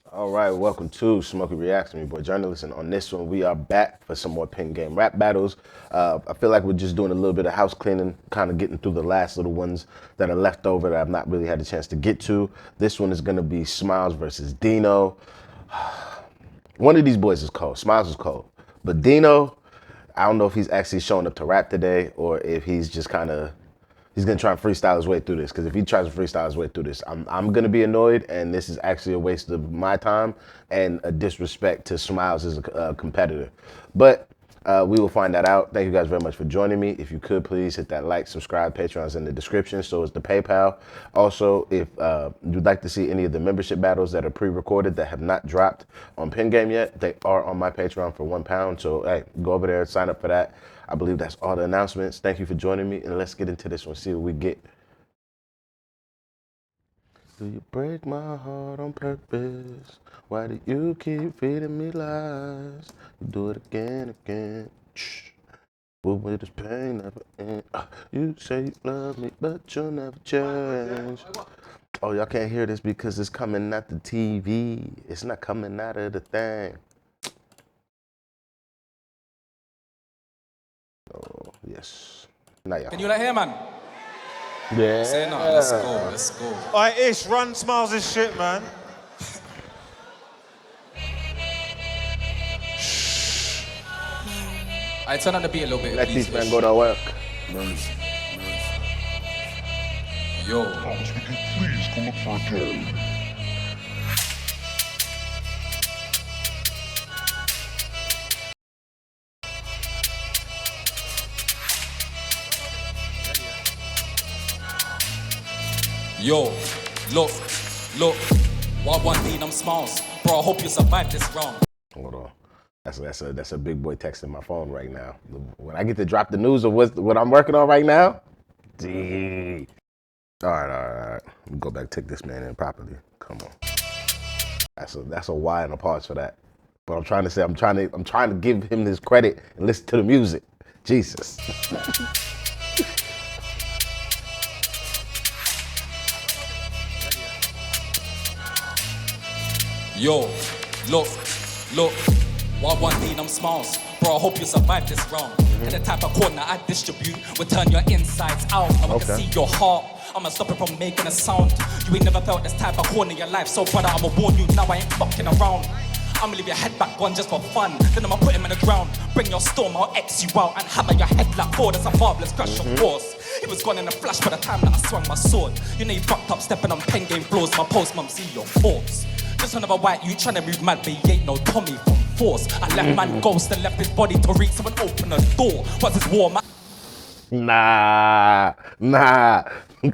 All right, welcome to Smokey Reacts, me boy journalist, and on this one we are back for some more pen game rap battles. I feel like we're just doing a little bit of house cleaning, kind of getting through the last little ones that are left over that I've not really had a chance to get to. This one is gonna be Smiles versus Dino. One of these boys is cold. Smiles is cold, but Dino, I don't know if he's actually showing up to rap today or if he's just kind of he's gonna try and freestyle his way through this. Because if he tries to freestyle his way through this, I'm gonna be annoyed, and this is actually a waste of my time and a disrespect to Smiles as a competitor. But we will find that out. Thank you guys very much for joining me. If you could please hit that like, subscribe. Patreon's in the description, so is the PayPal. Also, if you'd like to see any of the membership battles that are pre-recorded that have not dropped on Pen Game yet, they are on my Patreon for £1. So hey, go over there and sign up for that. I believe that's all the announcements. Thank you for joining me, and let's get into this one, see what we get. Do you break my heart on purpose? Why do you keep feeding me lies? You do it again, again. Shh. Well, with this pain never end. You say you love me, but you'll never change. Oh, y'all can't hear this because it's coming out the TV. It's not coming out of the thing. Oh, yes. Now y'all. Can you like hear, man? Yeah. Say no, let's go, let's go. Alright, Ish, run Smiles' shit, man. I turn on the beat a little bit. Let please, these men Ish. go to work. Yo. Please come look for a job. Yo, look, what one thing I'm Smiles. Bro, I hope you survive this round. Hold on. That's a big boy texting my phone right now. When I get to drop the news of what I'm working on right now, gee. All right. Let me go back, take this man in properly. Come on. That's a why and a pause for that. But I'm trying to say I'm trying to give him his credit and listen to the music. Jesus. Yo, look, what one thing I'm Smiles. Bro, I hope you survive this round. And the type of corner I distribute will turn your insides out. Now I can see your heart. I'ma stop it from making a sound. You ain't never felt this type of corner in your life, so brother, I'ma warn you, now I ain't fucking around. I'ma leave your head back one just for fun. Then I'ma put him in the ground. Bring your storm, I'll X you out and hammer your head like forward. That's a marvelous crash, of course. He was gone in a flash by the time that I swung my sword. You know you fucked up stepping on pen game floors. My post mum see your thoughts. Just another white, you tryna move mad, but he ain't no Tommy from force. I left man ghost and left his body to reach someone open a door. What's his war, man? Nah.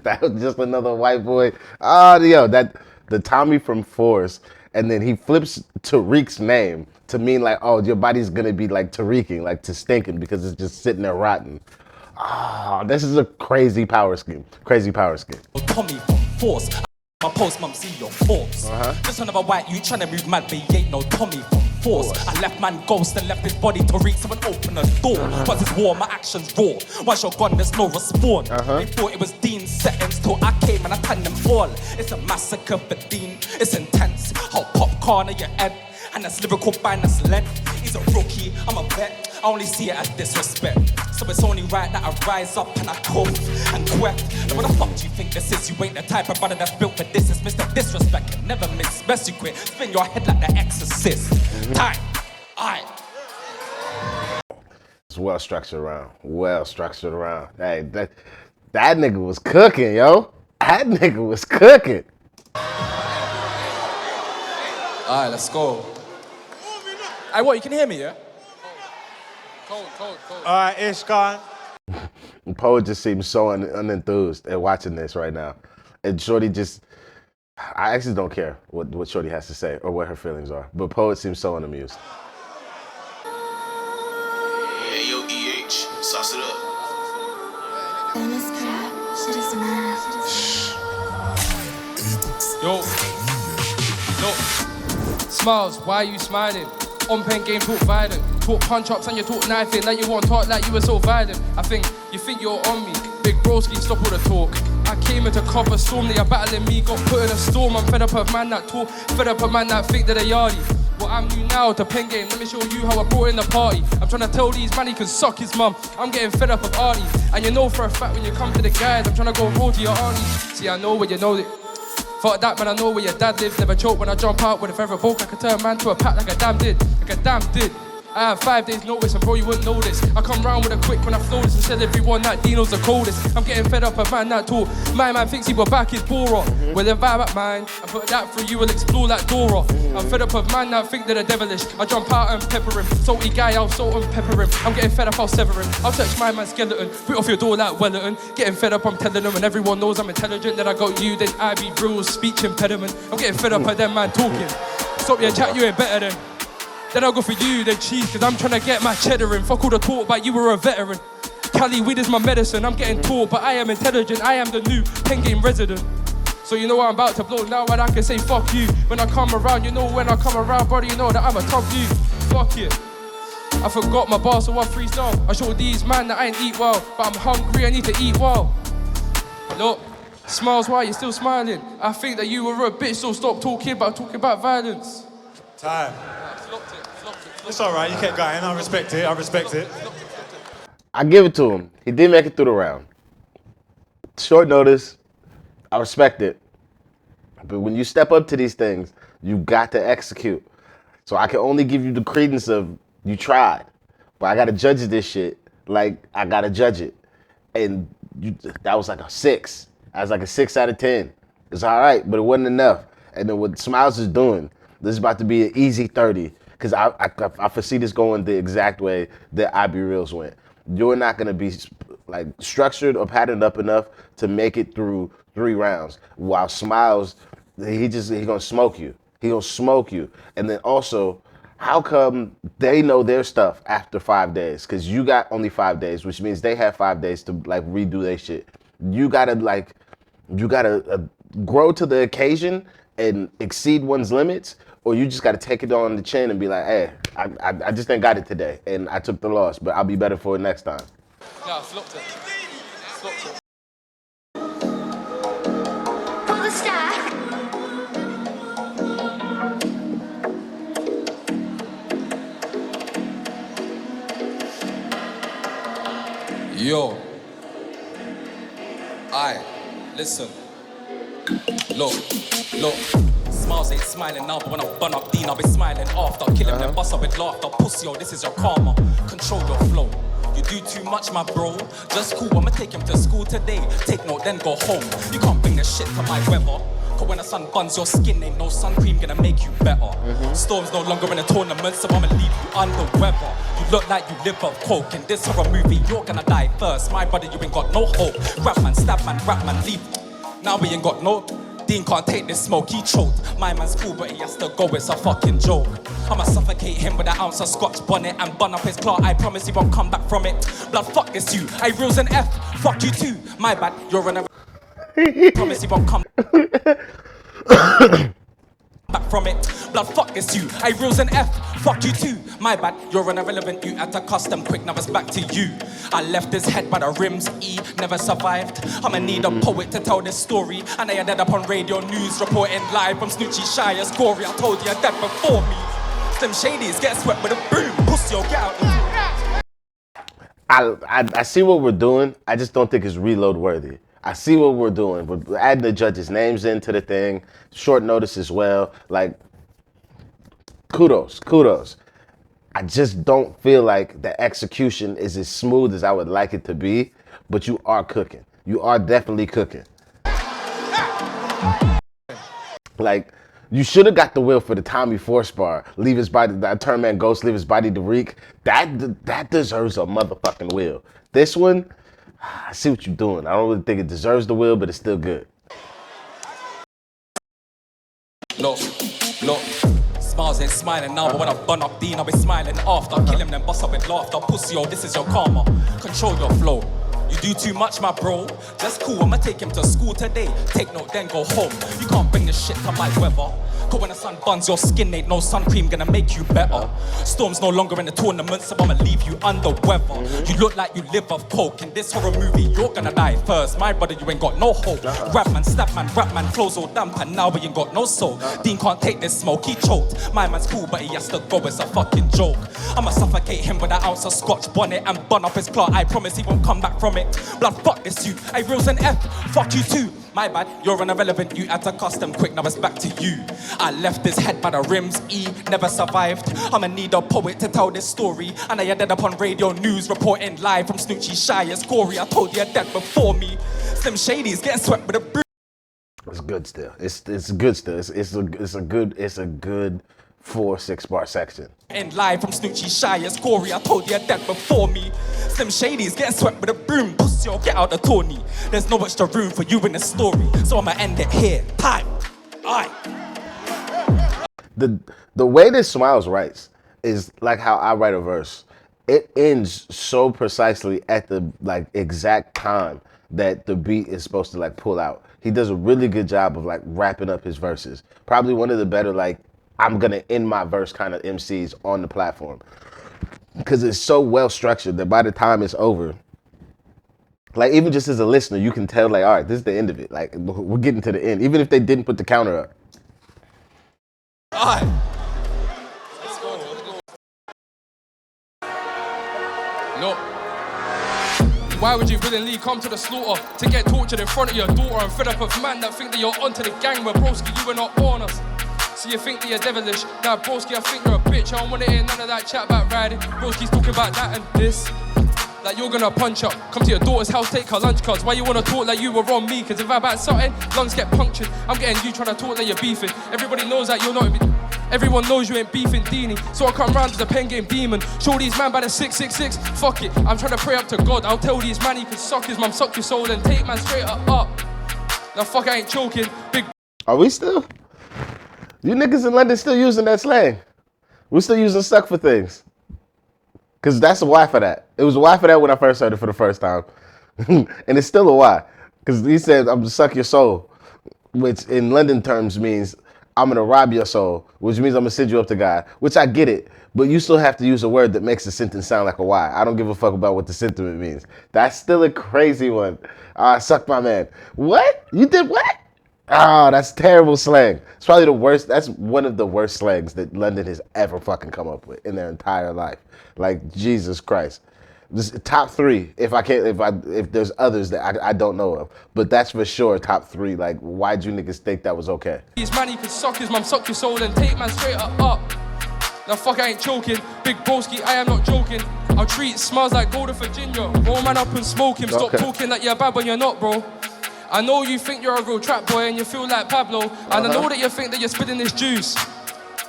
That was just another white boy. Oh, yo, the Tommy from Force, and then he flips Tariq's name to mean like, oh, your body's gonna be like Tariqing, like to stinking because it's just sitting there rotten. Ah, this is a crazy power scheme. Tommy from force. My post mum see your thoughts. Just another white, you tryna move mad, but he ain't no Tommy from force. I left man ghost and left his body to reach someone open a door. What's his war? My actions raw. Once you're gone, there's no respawn. They thought it was Dean's settings till I came and I turned them all. It's a massacre for Dean. It's intense. I'll popcorn at your head. And that's lyrical finance led. He's a rookie, I'm a vet. I only see it as disrespect. So it's only right that I rise up and I cough and quack. Now what the fuck do you think this is? You ain't the type of brother that's built for this. It's Mr. Disrespect. Can never miss. Best you quit. Spin your head like the exorcist. Time. Aight. It's well structured around. Hey, that nigga was cooking, yo. That nigga was cooking. Alright, let's go. Hey, what? You can hear me, yeah? Cold. Alright, Ish, gone. Poe just seems so unenthused at watching this right now. And Shorty just, I actually don't care what Shorty has to say or what her feelings are. But Poe seems so unamused. Hey, yo, EH, sauce it up. Yo, Smiles, why are you smiling? On pen game, talk violent. Talk punch ups and you talk knifing. Now you want talk like you were so violent. You think you're on me. Big broski, stop all the talk. I I came into cover storm, they are battling me, got put in a storm. I'm fed up of man that talk, fed up of man that think that they yardy. Well, I'm new now to pen game, let me show you how I brought in the party. I'm trying to tell these man he can suck his mum. I'm getting fed up of Artie. And you know for a fact when you come to the guys, I'm trying to go raw to your auntie. See, I know where you know it. Fuck that man, I know where your dad lives. Never choke when I jump out with a feather bolt. I can turn man to a pack like a damn did. Like a damn did. I have 5 days notice and bro you wouldn't know this. I come round with a quick when I flow this and tell everyone that Dino's the coldest. I'm getting fed up of man that talk. My man thinks he will back his Bora. Well then vibe at mine and put that through you will explore like Dora. I'm fed up of man that think that are devilish. I jump out and pepper him. Salty guy, I'll salt and pepper him. I'm getting fed up, I'll sever him. I'll touch my man's skeleton. Put off your door like Wellington. Getting fed up, I'm telling them and everyone knows I'm intelligent. Then I got you, then I be real speech impediment. I'm getting fed up of them man talking. Stop your chat, you ain't better than. Then I'll go for you, then cheese, cause I'm trying to get my cheddar in. Fuck all the talk about you were a veteran. Cali weed is my medicine, I'm getting taught, but I am intelligent. I am the new pen game resident. So you know I'm about to blow now and I can say fuck you. When I come around, you know when I come around, brother, you know that I'm a tough dude. Fuck it. I forgot my bar, so I freestyle. I show these man that I ain't eat well, but I'm hungry, I need to eat well. Look, smiles, why you still smiling? I think that you were a bitch, so stop talking about violence. Time. It's all right, you kept going. I respect it. I give it to him. He did make it through the round. Short notice. I respect it. But when you step up to these things, you got to execute. So I can only give you the credence of you tried. But I got to judge this shit like I got to judge it. And that was like a 6. I was like a 6 out of 10. It's all right, but it wasn't enough. And then what Smiles is doing, this is about to be an easy 30. Because I foresee this going the exact way that I Be Reals went. You're not going to be like structured or patterned up enough to make it through 3 rounds. While Smiles, he going to smoke you. He going to smoke you. And then also, how come they know their stuff after 5 days? Because you got only 5 days, which means they have 5 days to like redo their shit. You got to grow to the occasion and exceed one's limits. Or you just got to take it on the chin and be like, hey, I just ain't got it today. And I took the loss, but I'll be better for it next time. Yeah, I flopped it. Pull the stack. Yo. Aye, listen. Look. Smiles ain't smiling now, but when I bun up Dino, I'll be smiling after. Killing them, bust up with laughter. Pussy, yo, this is your karma. Control your flow. You do too much, my bro. Just cool, I'ma take him to school today. Take note, then go home. You can't bring this shit to my weather. Cause when the sun burns your skin, ain't no sun cream gonna make you better. Storm's no longer in a tournament, so I'ma leave you under weather. You look like you live off coke. In this horror movie, you're gonna die first. My brother, you ain't got no hope. Grab man, stab man, rap man, leave. Now we ain't got no. Dean can't take this smoke, he choked. My man's cool, but he has to go, it's a fucking joke. I'ma suffocate him with an ounce of scotch bonnet and bun up his claw. I promise he won't come back from it. Blood, fuck this you. I reels an F, fuck you too. My bad, you're an promise he won't come back from it. Blood, fuck this you. I reels an F, fuck you too. My bad, you're an irrelevant. You had to custom quick, now it's back to you. I left his head by the rims, E never survived. I'ma need a poet to tell this story. And I ended up on radio news, reporting live from Snoochie Shire's Gory. I told you you're dead before me. Slim Shadys get swept with a broom. Pussy, yo, get out. I see what we're doing. I just don't think it's reload worthy. I see what we're doing. We're adding the judges' names into the thing. Short notice as well. Like, kudos. I just don't feel like the execution is as smooth as I would like it to be, but you are cooking. You are definitely cooking. Like, you should have got the will for the Tommy Force bar. Leave his body, that turn man ghost, leave his body to reek. That deserves a motherfucking will. This one, I see what you're doing. I don't really think it deserves the will, but it's still good. Look. Smiles ain't smiling now, but when I bun up Dean, I'll be smiling after. Kill him, then bust up with laughter. Pussy, yo, this is your karma. Control your flow. You do too much, my bro. Just cool, I'ma take him to school today. Take note, then go home. You can't bring this shit to my weather. Cause Cause when the sun burns your skin, ain't no sun cream gonna make you better. Storm's no longer in the tournament, so I'ma leave you under weather. You look like you live off coke. In this horror movie, you're gonna die first. My brother, you ain't got no hope. Rap man, stab man, rap man, flows all damp, and now we ain't got no soul. Dean can't take this smoke, he choked. My man's cool, but he has to go, it's a fucking joke. I'ma suffocate him with an ounce of scotch bonnet and bun up his clot. I promise he won't come back from it. Blood, fuck this you. I reels an F, fuck you too. My bad, you're an irrelevant, you had to custom quick, now it's back to you. I left his head by the rims, E never survived. I'ma need a poet to tell this story. And I ended up on radio news, reporting live from Snoochie's Shire's Corey. I told you you're dead before me. Slim Shady's getting swept with a broom. It's good still. It's good still. It's a good 4-6 bar section. And live from Snoochie's Shire's Corey. I told you you're dead before me. Slim Shady's getting swept with a broom. Pussy, or get out the tourney. There's no extra room for you in the story, so I'ma end it here. Time. Aye. The way that Smiles writes is like how I write a verse. It ends so precisely at the like exact time that the beat is supposed to like pull out. He does a really good job of like wrapping up his verses. Probably one of the better like I'm gonna end my verse kind of MCs on the platform. Because it's so well structured that by the time it's over, like even just as a listener, you can tell like, all right, this is the end of it. Like we're getting to the end, even if they didn't put the counter up. Aye. Look, why would you willingly come to the slaughter to get tortured in front of your daughter? I'm fed up of man that think that you're onto the gang, where broski, you are not on us. So you think that you're devilish? Nah, broski, I think you're a bitch. I don't wanna hear none of that chat about riding. Broski's talking about that and this. Like you're gonna punch up, come to your daughter's house, take her lunch cards. Why you wanna talk like you were on me? Cause if I'm about something, lungs get punctured. I'm getting you trying to talk like you're beefing. Everybody knows that you're not. Everyone knows you ain't beefing Dini. So I come round to the pen game demon. Show these man by the 666. Fuck it, I'm trying to pray up to God. I'll tell these man he can suck his mum, suck your soul, and take man straight up. Now fuck, I ain't choking. Big. Are we still? You niggas in London still using that slang? We still using suck for things. Cause that's a why for that. It was a why for that when I first heard it for the first time. And it's still a why. Cause he said, I'm gonna suck your soul. Which in London terms means I'm gonna rob your soul. Which means I'm gonna send you up to God. Which I get it. But you still have to use a word that makes the sentence sound like a why. I don't give a fuck about what the sentiment means. That's still a crazy one. Suck my man. What? You did what? Oh, that's terrible slang. It's probably the worst. That's one of the worst slangs that London has ever fucking come up with in their entire life. Like, Jesus Christ. This top 3, if there's others that I don't know of. But that's for sure top 3. Like, why'd you niggas think that was okay? These man, he can suck his mum, suck your soul, and take man straight up. Now fuck, I ain't choking. Big broski, I am not joking. I'll treat smells like Golden Virginia. Roll man up and smoke him. Stop talking like you're bad when you're not, bro. I know you think you're a real trap boy and you feel like Pablo. And I know that you think that you're spitting this juice.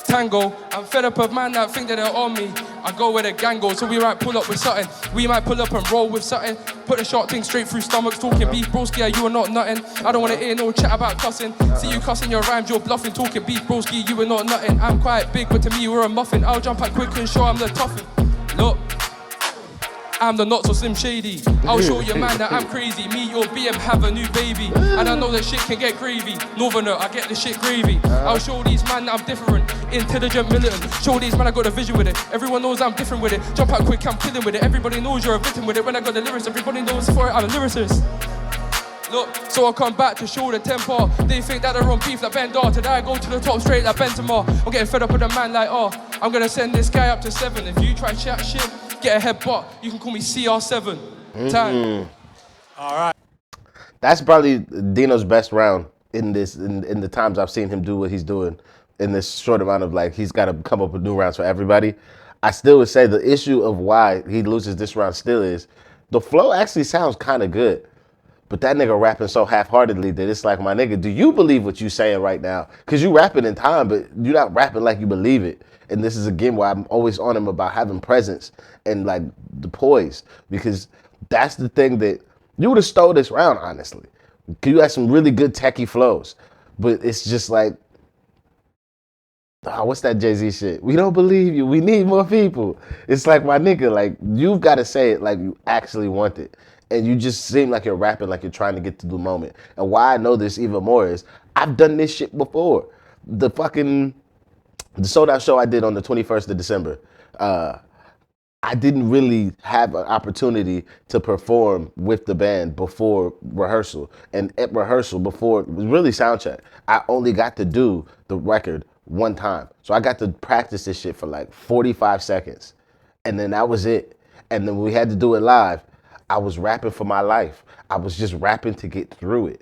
Tango, I'm fed up of man that think that they're on me. I go where the gang goes, so we might pull up with something. We might pull up and roll with something. Put a short thing straight through stomachs, talking beef broski, you are not nothing. I don't wanna hear no chat about cussing. See you cussing your rhymes, you're bluffing, talking beef broski, you are not nothing. I'm quite big, but to me you're a muffin. I'll jump out quick and show I'm the toughie. Look, I'm the not so Slim Shady. I'll show you man that I'm crazy. Me, your BM have a new baby. And I know that shit can get gravy. Northerner, I get the shit gravy. I'll show these man that I'm different. Intelligent, militant. Show these man I got a vision with it. Everyone knows I'm different with it. Jump out quick, I'm killing with it. Everybody knows you're a victim with it. When I got the lyrics, everybody knows for it, I'm a lyricist. Look, so I'll come back to show the temper. They think that they're on beef like Bendar. Today I go to the top straight like Bentama. I'm getting fed up with a man like, I'm gonna send this guy up to 7. If you try chat shit, get a headbutt. You can call me CR7. Time. All right. That's probably Dino's best round in the times I've seen him do what he's doing in this short amount of like, he's got to come up with new rounds for everybody. I still would say the issue of why he loses this round still is the flow actually sounds kind of good. But that nigga rapping so half-heartedly that it's like, my nigga, do you believe what you saying right now? Because you rapping in time, but you're not rapping like you believe it. And this is, again, why I'm always on him about having presence and, like, the poise. Because that's the thing that you would have stole this round, honestly. Because you had some really good techie flows. But it's just like, what's that Jay-Z shit? We don't believe you. We need more people. It's like, my nigga, like, you've got to say it like you actually want it. And you just seem like you're rapping like you're trying to get to the moment. And why I know this even more is I've done this shit before. the sold out show I did on the 21st of December, I didn't really have an opportunity to perform with the band before rehearsal. And at rehearsal, before it was really sound check, I only got to do the record one time. So I got to practice this shit for like 45 seconds. And then that was it. And then when we had to do it live, I was rapping for my life. I was just rapping to get through it.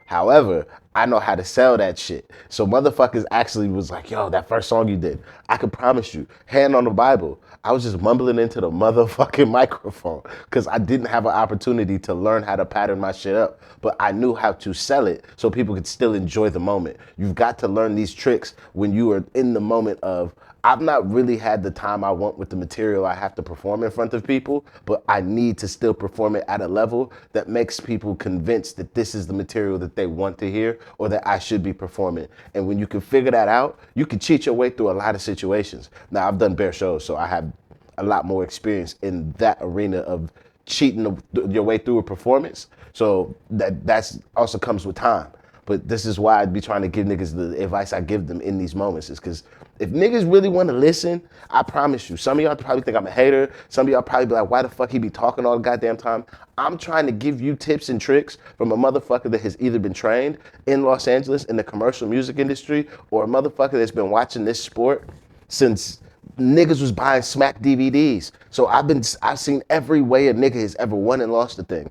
However, I know how to sell that shit. So motherfuckers actually was like, yo, that first song you did, I can promise you, hand on the Bible, I was just mumbling into the motherfucking microphone because I didn't have an opportunity to learn how to pattern my shit up. But I knew how to sell it so people could still enjoy the moment. You've got to learn these tricks when you are in the moment of, I've not really had the time I want with the material I have to perform in front of people, but I need to still perform it at a level that makes people convinced that this is the material that they want to hear or that I should be performing. And when you can figure that out, you can cheat your way through a lot of situations. Now, I've done bare shows, so I have a lot more experience in that arena of cheating your way through a performance. So that's also comes with time. But this is why I'd be trying to give niggas the advice I give them in these moments, is because if niggas really want to listen, I promise you, some of y'all probably think I'm a hater. Some of y'all probably be like, why the fuck he be talking all the goddamn time? I'm trying to give you tips and tricks from a motherfucker that has either been trained in Los Angeles in the commercial music industry or a motherfucker that's been watching this sport since niggas was buying Smack DVDs. So I've seen every way a nigga has ever won and lost a thing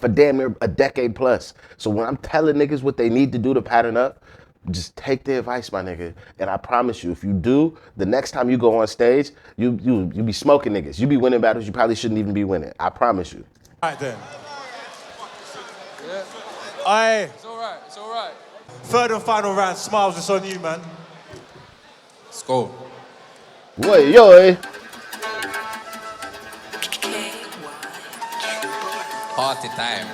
for damn near a decade plus. So when I'm telling niggas what they need to do to pattern up, just take the advice, my nigga. And I promise you, if you do, the next time you go on stage, you be smoking niggas. You be winning battles you probably shouldn't even be winning. I promise you. All right then. Yeah. It's all right. Third and final round, Smiles, it's on you, man. Let's go. Wait, yo, Party time.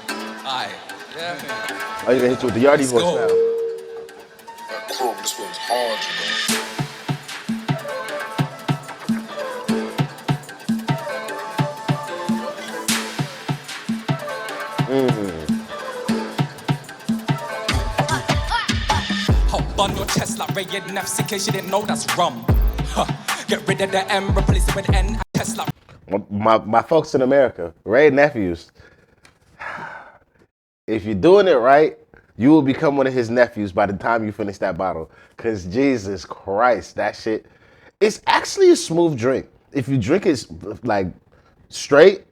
Aye. Yeah. Oh, you gonna hit you with the Yardie voice go. now. Chrome, this one's hard, Hop on your chest like Ray and Nefs in case you didn't know that's rum. Huh. Get rid of the M, replace it with N. Test like My folks in America, Ray nephews, if you're doing it right, you will become one of his nephews by the time you finish that bottle. Cause Jesus Christ, that shit, it's actually a smooth drink. If you drink it like straight,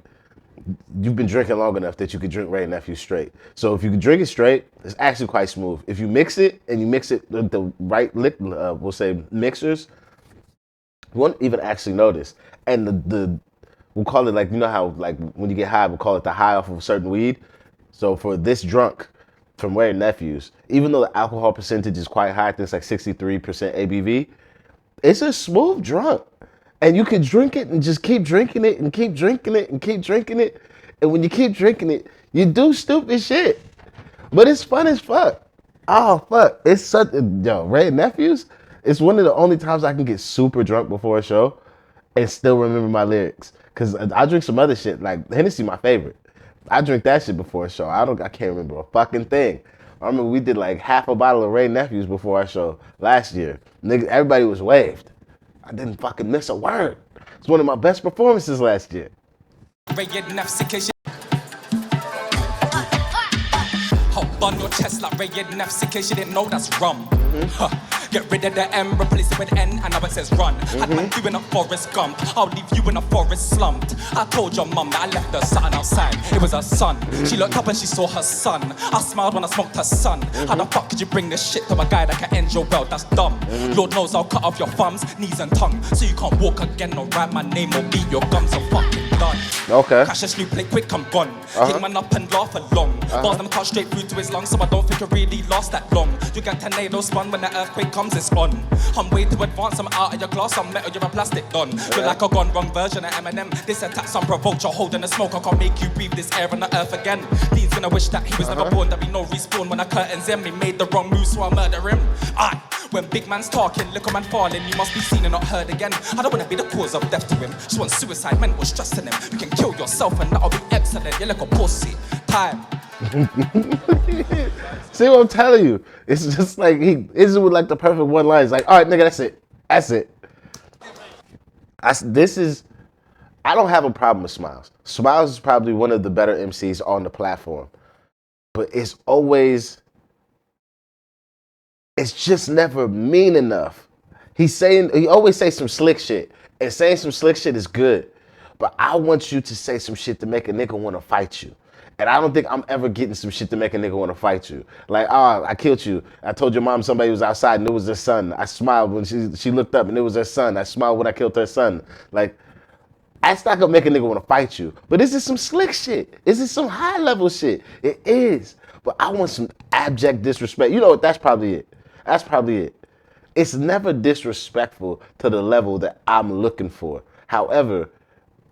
you've been drinking long enough that you could drink Ray Nephew straight. So if you can drink it straight, it's actually quite smooth. If you mix it and you mix it with the right we'll say mixers, you won't even actually notice. And the we'll call it like, you know how like when you get high, we'll call it the high off of a certain weed. So for this drunk from Ray Nephews, even though the alcohol percentage is quite high, I think it's like 63% ABV, it's a smooth drunk. And you can drink it and just keep drinking it and keep drinking it and keep drinking it. And when you keep drinking it, you do stupid shit. But it's fun as fuck. Oh, fuck. It's such, yo, Ray Nephews, it's one of the only times I can get super drunk before a show and still remember my lyrics. Because I drink some other shit, like Hennessy, my favorite. I drink that shit before a show. I can't remember a fucking thing. I remember we did like half a bottle of Ray Nephews before our show last year. Nigga, everybody was waved. I didn't fucking miss a word. It's one of my best performances last year. Ray and Nefs in case you hop on your chest like Ray and Nefs in case you didn't know that's rum. Huh. Get rid of the M, replace it with N, and now it says run. Had man you in a forest gump, I'll leave you in a forest slumped. I told your mum that I left her something outside, it was her son. She looked up and she saw her son. I smiled when I smoked her son. How the fuck could you bring this shit to a guy that can end your world? That's dumb. Lord knows I'll cut off your thumbs, knees and tongue, so you can't walk again or write my name or beat your gums are fucking done. Okay. Crash a slew, play quick, I'm gone. Hit man up and laugh along. Bars them cut straight through to his lungs, so I don't think it really lasts that long. You get tornado spun when the earthquake comes, it's on. I'm way too advanced, I'm out of your glass, I'm metal, you're a plastic don. You're like a gone wrong version of Eminem. This attack's unprovoked, you're holding the smoke, I can't make you breathe this air on the earth again. Dean's gonna wish that he was never born, that we no respawn when the curtains in. He made the wrong move, so I murder him. Aye. When big man's talking, little man falling, you must be seen and not heard again. I don't wanna be the cause of death to him. She wants suicide, mental stress in him. You can kill yourself and that'll be excellent. You're like a pussy. Time. See what I'm telling you? It's just like he is with like the perfect one line. It's like, all right, nigga, that's it. That's it. I don't have a problem with Smiles. Smiles is probably one of the better MCs on the platform. But it's just never mean enough. He always say some slick shit. And saying some slick shit is good. But I want you to say some shit to make a nigga want to fight you. And I don't think I'm ever getting some shit to make a nigga want to fight you. Like, I killed you. I told your mom somebody was outside and it was their son. I smiled when she looked up and it was her son. I smiled when I killed her son. Like, that's not gonna make a nigga want to fight you. But this is some slick shit. This is some high level shit. It is. But I want some abject disrespect. You know what? That's probably it. That's probably it. It's never disrespectful to the level that I'm looking for. However,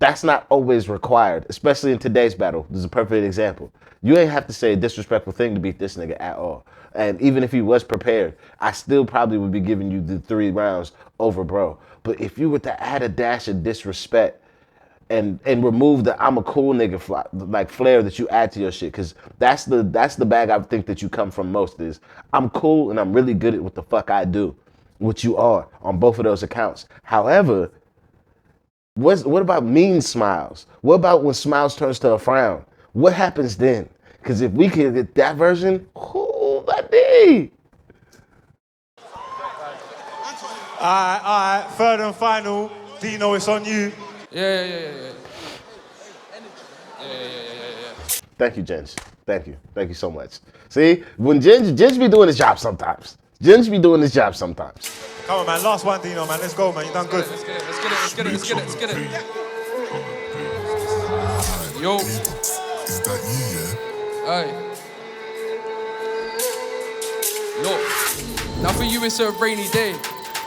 that's not always required, especially in today's battle. This is a perfect example. You ain't have to say a disrespectful thing to beat this nigga at all. And even if he was prepared, I still probably would be giving you the 3 rounds over bro. But if you were to add a dash of disrespect and remove the I'm a cool nigga flair that you add to your shit, because that's the bag I think that you come from most is I'm cool and I'm really good at what the fuck I do, what you are on both of those accounts. However, what about mean smiles? What about when smiles turns to a frown? What happens then? Because if we can get that version, who that be? All right, third and final. Dino, it's on you. Yeah. Thank you, Ginge. Thank you so much. See, when Ginge be doing his job sometimes. Ginge be doing his job sometimes. Come on, man. Last one, Dino, man. Let's go, man. You done good. Let's get it. Yo. Is that you, yeah? Hey. Look, now for you it's a rainy day.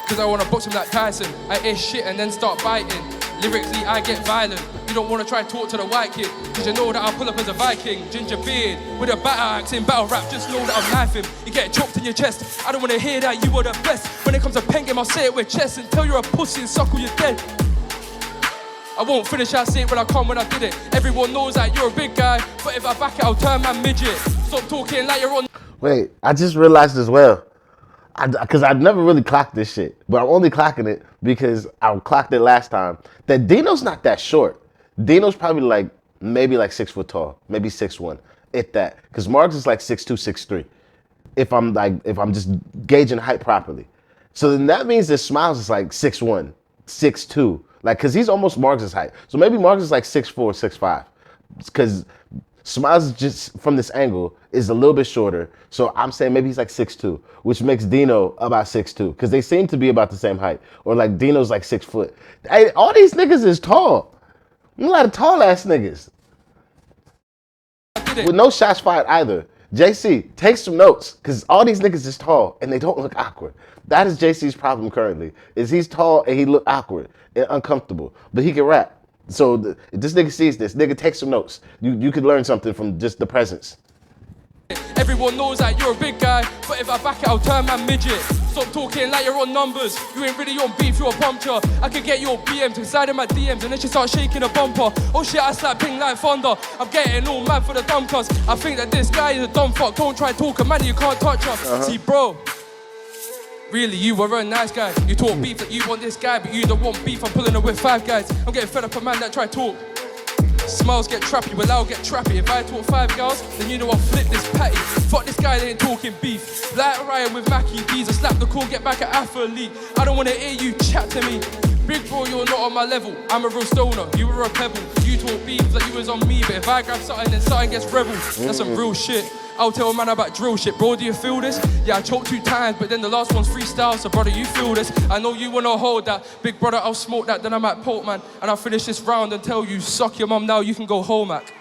Cause I wanna box him like Tyson. I air shit and then start biting. Lyrically, I get violent. You don't wanna try to talk to the white kid. Cause you know that I'll pull up as a Viking. Ginger beard, with a battle axe in battle rap. Just know that I'll knife him. You get choked in your chest. I don't wanna hear that you are the best. When it comes to pen game, I'll say it with chest. And tell you're a pussy and suckle you're dead. I won't finish, I'll say it when I come when I did it. Everyone knows that you're a big guy. But if I back it, I'll turn my midget. Stop talking like you're on. Wait, I just realized as well. Because I've never really clocked this shit, but I'm only clocking it because I clocked it last time. That Dino's not that short. Dino's probably maybe 6 foot tall, maybe 6'1", if that. Because Marks is like 6'2", 6'3". If I'm just gauging height properly. So then that means that Smiles is like 6'1", 6'2", cause he's almost Marks' height. So maybe Marks is like 6'4", 6'5". Because Smiles just from this angle is a little bit shorter. So I'm saying maybe he's like 6'2", which makes Dino about 6'2", because they seem to be about the same height. Or like Dino's like 6 foot. Hey, all these niggas is tall. A lot of tall ass niggas. With no shots fired either. JC, take some notes, because all these niggas is tall and they don't look awkward. That is JC's problem currently, is he's tall and he look awkward and uncomfortable, but he can rap. So if this nigga sees this, nigga, take some notes. You could learn something from just the presence. Everyone knows that you're a big guy, but if I back it, I'll turn my midget. Stop talking like you're on numbers. You ain't really on beef, you're a puncture. I could get your BM to slide in my DMs and then she start shaking a bumper. Oh shit, I slap ping like thunder. I'm getting all mad for the dumb cuz I think that this guy is a dumb fuck. Don't try talking, man, you can't touch us. See, bro, really, you were a nice guy. You talk beef that you want this guy, but you don't want beef. I'm pulling it with 5 guys. I'm getting fed up a man that try talk. Smiles get trappy, well I'll get trappy. If I talk 5 girls, then you know I'll flip this patty. Fuck this guy that ain't talking beef. Like Ryan with Mackie D's, I slap the call, get back at athlete. I don't wanna hear you chat to me. Big bro, you're not on my level. I'm a real stoner, you were a pebble. You talk beef like you was on me, but if I grab something, then something gets rebel. That's some real shit. I'll tell a man about drill shit. Bro, do you feel this? Yeah, I choked 2 times, but then the last one's freestyle. So brother, you feel this? I know you wanna hold that. Big brother, I'll smoke that, then I'm at Pope, man. And I'll finish this round and tell you, suck your mum now, you can go home, Mac.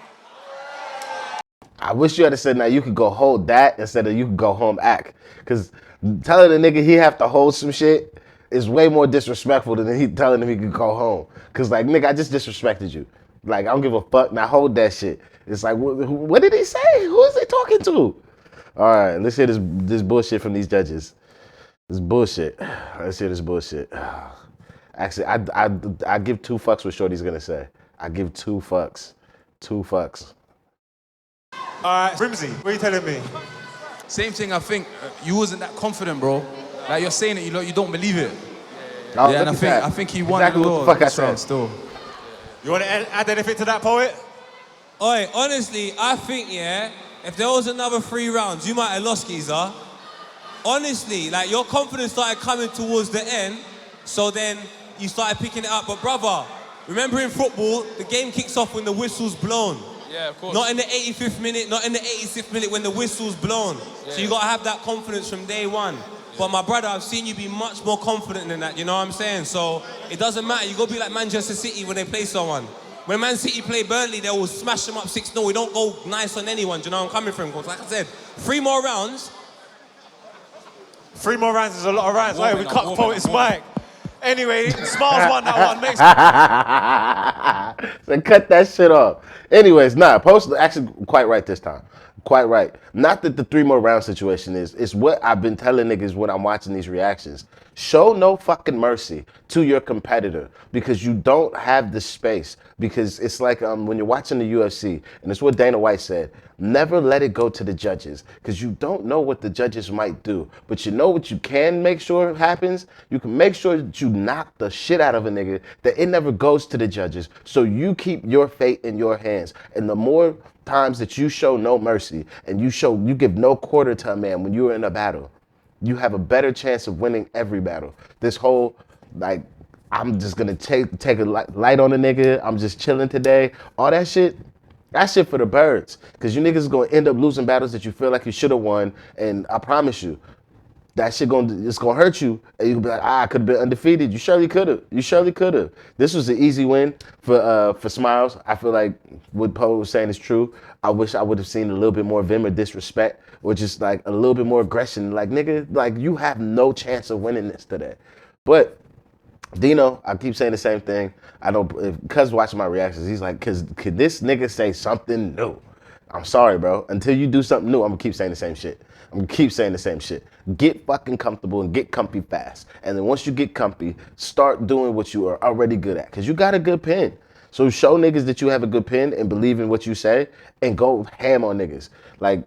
I wish you had said now you could go hold that instead of you could go home act. Because telling a nigga he have to hold some shit is way more disrespectful than he telling him he could go home. Because like, nigga, I just disrespected you. Like, I don't give a fuck, now hold that shit. It's like, what did he say? Who is he talking to? All right, let's hear this bullshit from these judges. This bullshit. Let's hear this bullshit. Actually, I give 2 fucks what Shorty's gonna say. I give 2 fucks. 2 fucks. All right, Rimsey, what are you telling me? Same thing, I think you wasn't that confident, bro. Like you're saying it, you don't believe it. Oh, Yeah, and I think he won exactly it what all the fuck I this round said. still. You want to add anything to that, poet? Oi, honestly, I think, yeah, if there was another 3 rounds, you might have lost, geezer. Honestly, like, your confidence started coming towards the end, so then you started picking it up. But, brother, remember in football, the game kicks off when the whistle's blown. Yeah, of course. Not in the 85th minute, not in the 86th minute when the whistle's blown. Yeah. So you got to have that confidence from day one. But my brother, I've seen you be much more confident than that, you know what I'm saying? So it doesn't matter, you got to be like Manchester City when they play someone. When Man City play Burnley, they will smash them up 6-0. We don't go nice on anyone, do you know where I'm coming from? Because like I said, 3 more rounds. 3 more rounds is a lot of rounds. Hey, we cut Poet's mic. Anyway, Smiles won that one. Next. So cut that shit off. Anyways, Post actually quite right this time. Quite right. Not that the 3 more round situation is. It's what I've been telling niggas when I'm watching these reactions. Show no fucking mercy to your competitor because you don't have the space. Because it's like when you're watching the UFC, and it's what Dana White said, never let it go to the judges because you don't know what the judges might do. But you know what you can make sure happens? You can make sure that you knock the shit out of a nigga, that it never goes to the judges. So you keep your fate in your hands. And the more times that you show no mercy and you give no quarter to a man when you're in a battle, you have a better chance of winning every battle. This whole, like, I'm just gonna take a light on a nigga, I'm just chilling today, all that shit for the birds. Cause you niggas gonna end up losing battles that you feel like you should have won, and I promise you, that shit it's gonna hurt you, and you can be like, I could have been undefeated. You surely could have. You surely could have. This was an easy win for Smiles. I feel like what Poe was saying is true. I wish I would have seen a little bit more vim or disrespect, or just like a little bit more aggression. Like, nigga, like you have no chance of winning this today. But Dino, I keep saying the same thing. I know, cuz watching my reactions, he's like, could this nigga say something new? I'm sorry, bro. Until you do something new, I'm gonna keep saying the same shit. I'm gonna keep saying the same shit. Get fucking comfortable and get comfy fast. And then once you get comfy, start doing what you are already good at. Cause you got a good pen. So show niggas that you have a good pen and believe in what you say and go ham on niggas. Like,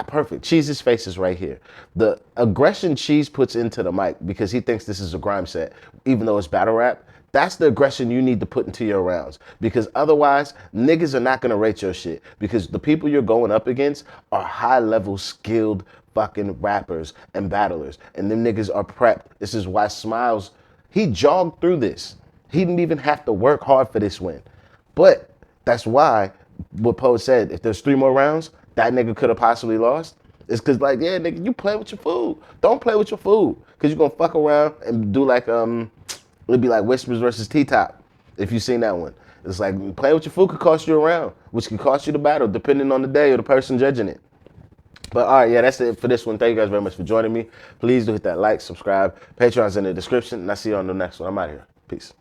perfect. Cheese's face is right here. The aggression Cheese puts into the mic because he thinks this is a grime set, even though it's battle rap, that's the aggression you need to put into your rounds. Because otherwise, niggas are not going to rate your shit. Because the people you're going up against are high-level, skilled fucking rappers and battlers. And them niggas are prepped. This is why Smiles, he jogged through this. He didn't even have to work hard for this win. But that's why, what Poe said, if there's 3 more rounds, that nigga could have possibly lost. It's because, like, yeah, nigga, you play with your food. Don't play with your food. Because you're going to fuck around and do like, it'd be like Whispers versus T-Top, if you've seen that one. It's like playing with your food could cost you a round, which could cost you the battle, depending on the day or the person judging it. But all right, yeah, that's it for this one. Thank you guys very much for joining me. Please do hit that like, subscribe. Patreon's in the description, and I'll see you on the next one. I'm out of here. Peace.